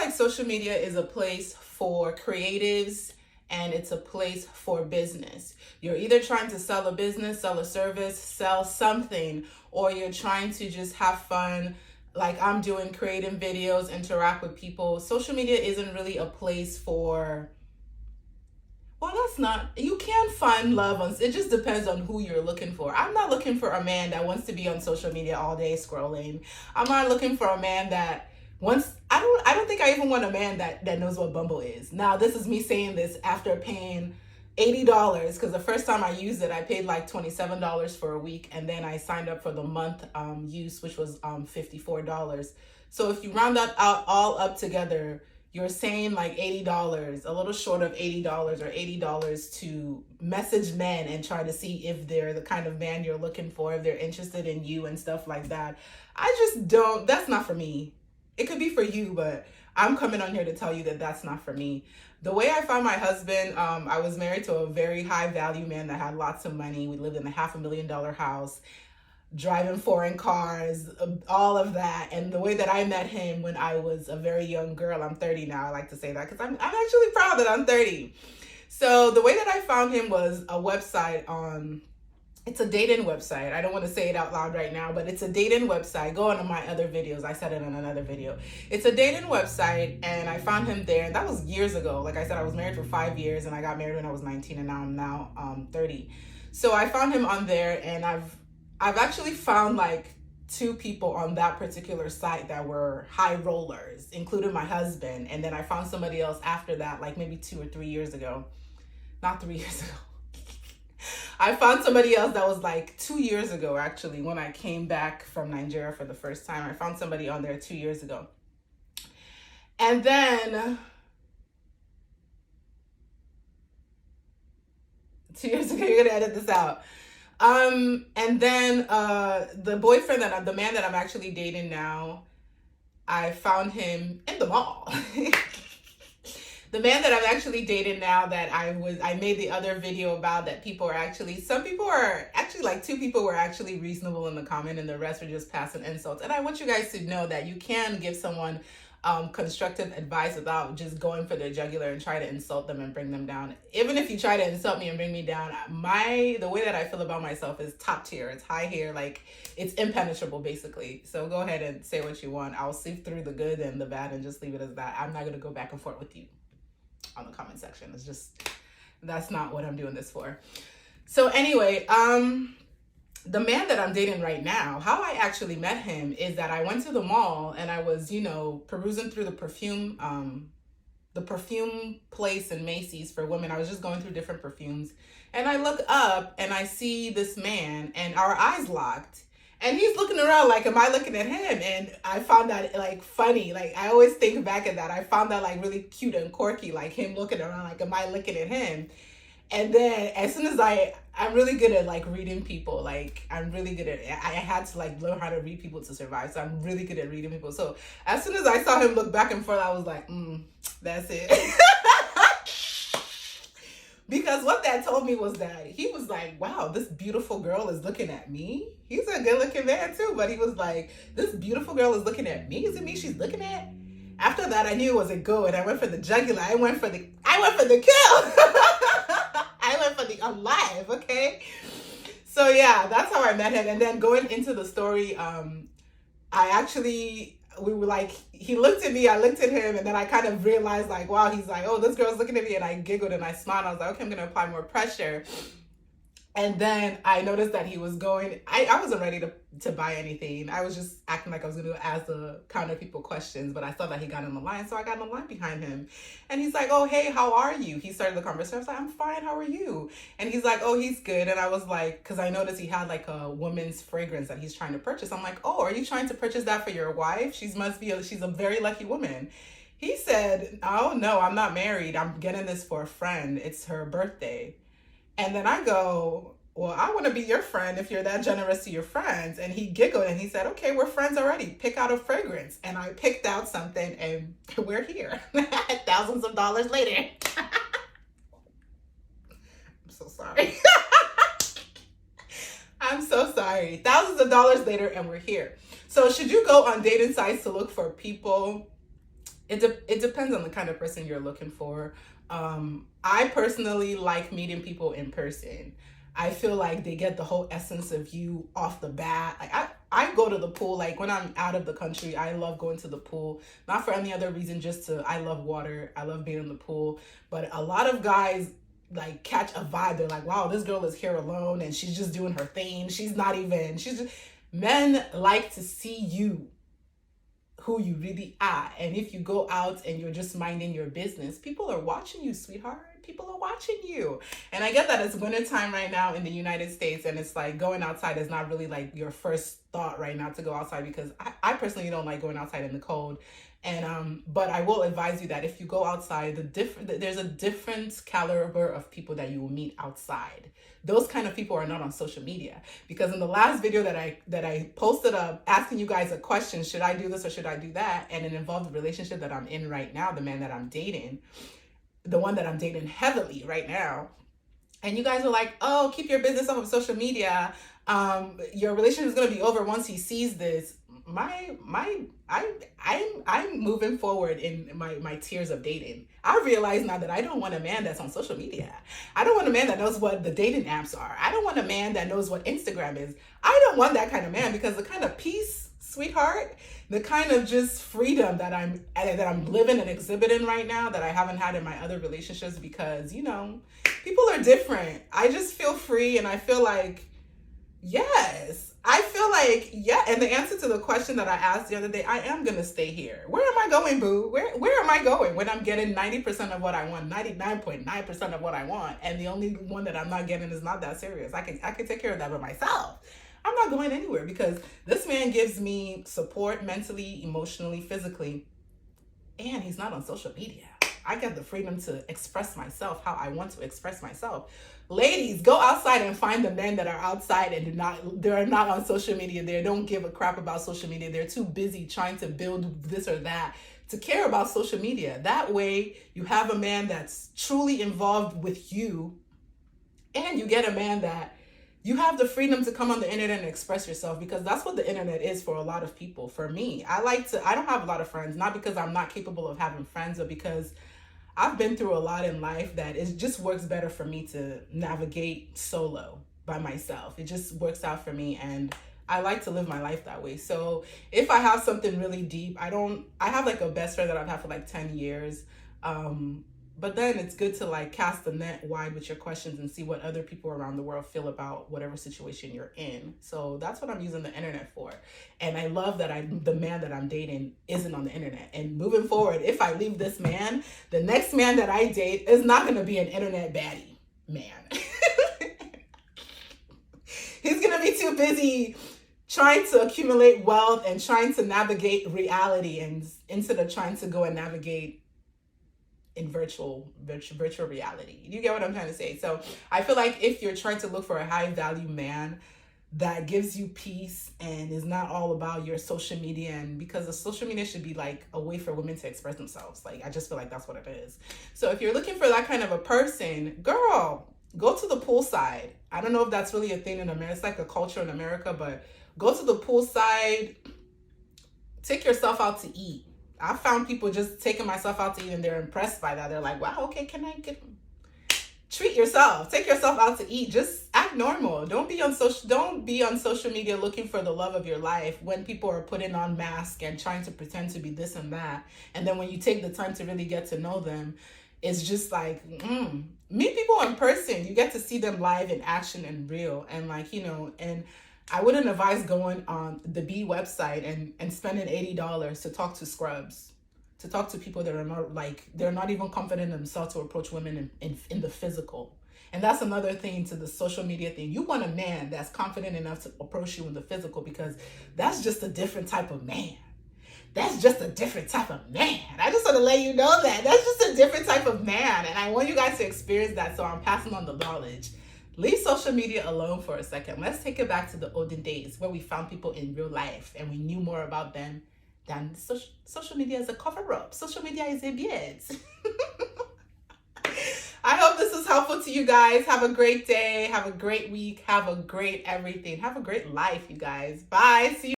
like social media is a place for creatives and it's a place for business. You're either trying to sell a business, sell a service, sell something, or you're trying to just have fun, like I'm doing, creating videos, interact with people. Social media isn't really a place for, well, that's not, you can find love on, it just depends on who you're looking for. I'm not looking for a man that wants to be on social media all day scrolling. I'm not looking for a man that wants, I don't think I even want a man that knows what Bumble is. Now, this is me saying this after paying $80, because the first time I used it, I paid like $27 for a week, and then I signed up for the month use, which was $54. So if you round that out all up together, you're saying like $80, a little short of $80 or $80 to message men and try to see if they're the kind of man you're looking for, if they're interested in you and stuff like that. I just don't, that's not for me. It could be for you, but I'm coming on here to tell you that that's not for me. The way I found my husband, I was married to a very high value man that had lots of money. We lived in a $500,000 house, driving foreign cars, all of that. And the way that I met him when I was a very young girl, I'm 30 now, I like to say that because I'm actually proud that I'm 30. So the way that I found him was a website on, it's a dating website. I don't want to say it out loud right now, but it's a dating website. Go on to my other videos. I said it in another video. It's a dating website, and I found him there. And that was years ago. Like I said, I was married for 5 years, and I got married when I was 19, and now I'm 30. So I found him on there, and I've actually found like 2 people on that particular site that were high rollers, including my husband. And then I found somebody else after that, like maybe 2 or 3 years ago. Not 3 years ago. I found somebody else that was like 2 years ago, actually, when I came back from Nigeria for the first time. I found somebody on there 2 years ago. And then 2 years ago, you're gonna edit this out. And then the boyfriend the man that I'm actually dating now, I found him in the mall. The man that I'm actually dating now that I made the other video about, that some people are actually like 2 people were actually reasonable in the comment, and the rest were just passing insults. And I want you guys to know that you can give someone constructive advice without just going for their jugular and try to insult them and bring them down. Even if you try to insult me and bring me down, the way that I feel about myself is top tier. It's high here, like it's impenetrable basically. So go ahead and say what you want. I'll sift through the good and the bad and just leave it as that. I'm not going to go back and forth with you on the comment section. It's just, that's not what I'm doing this for. So anyway, the man that I'm dating right now, how I actually met him is that I went to the mall and I was, perusing through the perfume place in Macy's for women. I was just going through different perfumes, and I look up and I see this man, and our eyes locked. And he's looking around like, am I looking at him? And I found that like funny. Like I always think back at that. I found that like really cute and quirky, like him looking around like, am I looking at him? And then as soon as I'm really good at like reading people. Like I'm really good at, I had to like learn how to read people to survive. So I'm really good at reading people. So as soon as I saw him look back and forth, I was like, that's it. Because what that told me was that he was like, wow, this beautiful girl is looking at me. He's a good looking man too, but he was like, this beautiful girl is looking at me. Is it me she's looking at? After that, I knew it wasn't good. I went for the jugular. I went for the kill. I went for the alive, okay? So yeah, that's how I met him. And then going into the story, we were like, he looked at me, I looked at him, and then I kind of realized like, wow, he's like, oh, this girl's looking at me, and I giggled and I smiled. I was like, okay, I'm going to apply more pressure. And then I noticed that he was going, I wasn't ready to buy anything. I was just acting like I was going to ask the counter people questions, but I saw that he got in the line, so I got in the line behind him. And he's like, oh, hey, how are you? He started the conversation. I was like, I'm fine, how are you? And he's like, oh, he's good. And I was like, because I noticed he had like a woman's fragrance that he's trying to purchase. I'm like, oh, are you trying to purchase that for your wife? She's a very lucky woman. He said, oh, no, I'm not married. I'm getting this for a friend. It's her birthday. And then I go, well, I want to be your friend if you're that generous to your friends. And he giggled and he said, okay, we're friends already. Pick out a fragrance. And I picked out something and we're here. Thousands of dollars later. I'm so sorry. I'm so sorry. Thousands of dollars later and we're here. So should you go on dating sites to look for people it depends on the kind of person you're looking for. I personally like meeting people in person. I feel like they get the whole essence of you off the bat. Like I go to the pool, like when I'm out of the country, I love going to the pool. Not for any other reason, just to, I love water. I love being in the pool. But a lot of guys like catch a vibe. They're like, wow, this girl is here alone and she's just doing her thing. She's just, men like to see you who you really are. And if you go out and you're just minding your business, people are watching you, sweetheart. People are watching you. And I get that it's wintertime right now in the United States, and it's like going outside is not really like your first thought right now to go outside, because I personally don't like going outside in the cold. And but I will advise you that if you go outside, there's a different caliber of people that you will meet outside. Those kind of people are not on social media, because in the last video that I posted up asking you guys a question, should I do this or should I do that, and it involved the relationship that I'm in right now, the man that I'm dating, the one that I'm dating heavily right now. And you guys were like, oh, keep your business off of social media. Your relationship is going to be over once he sees this. I'm moving forward in my tiers of dating. I realize now that I don't want a man that's on social media. I don't want a man that knows what the dating apps are. I don't want a man that knows what Instagram is. I don't want that kind of man, because the kind of peace, sweetheart, the kind of just freedom that I'm living and exhibiting right now that I haven't had in my other relationships, because, you know, people are different. I just feel free, and I feel like, yes, I feel like, yeah. And the answer to the question that I asked the other day, I am going to stay here. Where am I going, boo? Where am I going when I'm getting 90% of what I want, 99.9% of what I want, and the only one that I'm not getting is not that serious? I can take care of that by myself. I'm not going anywhere, because this man gives me support mentally, emotionally, physically, and he's not on social media. I get the freedom to express myself how I want to express myself. Ladies, go outside and find the men that are outside and they're not on social media. They don't give a crap about social media. They're too busy trying to build this or that to care about social media. That way, you have a man that's truly involved with you, and you get a man that you have the freedom to come on the internet and express yourself, because that's what the internet is for a lot of people. For me, I don't have a lot of friends, not because I'm not capable of having friends, but because I've been through a lot in life that it just works better for me to navigate solo by myself. It just works out for me, and I like to live my life that way. So if I have something really deep, I have like a best friend that I've had for like 10 years. But then it's good to like cast the net wide with your questions and see what other people around the world feel about whatever situation you're in. So that's what I'm using the internet for. And I love that the man that I'm dating isn't on the internet. And moving forward, if I leave this man, the next man that I date is not going to be an internet baddie man. He's going to be too busy trying to accumulate wealth and trying to navigate reality, and instead of trying to go and navigate in virtual reality. You get what I'm trying to say? So I feel like if you're trying to look for a high value man that gives you peace and is not all about your social media, and because the social media should be like a way for women to express themselves. Like, I just feel like that's what it is. So if you're looking for that kind of a person, girl, go to the poolside. I don't know if that's really a thing in America. It's like a culture in America, but go to the poolside, take yourself out to eat. I found people just taking myself out to eat and they're impressed by that. They're like, wow, okay, treat yourself. Take yourself out to eat. Just act normal. Don't be on social media looking for the love of your life when people are putting on masks and trying to pretend to be this and that. And then when you take the time to really get to know them, it's just like, meet people in person. You get to see them live in action and real. And like, you know, and I wouldn't advise going on the B website and spending $80 to talk to scrubs, to talk to people that are not like, they're not even confident in themselves to approach women in the physical. And that's another thing to the social media thing. You want a man that's confident enough to approach you in the physical, because that's just a different type of man. That's just a different type of man. I just want to let you know that. That's just a different type of man. And I want you guys to experience that, so I'm passing on the knowledge. Leave social media alone for a second. Let's take it back to the olden days where we found people in real life and we knew more about them than social media is a cover-up. Social media is a beard. I hope this was helpful to you guys. Have a great day. Have a great week. Have a great everything. Have a great life, you guys. Bye. See you.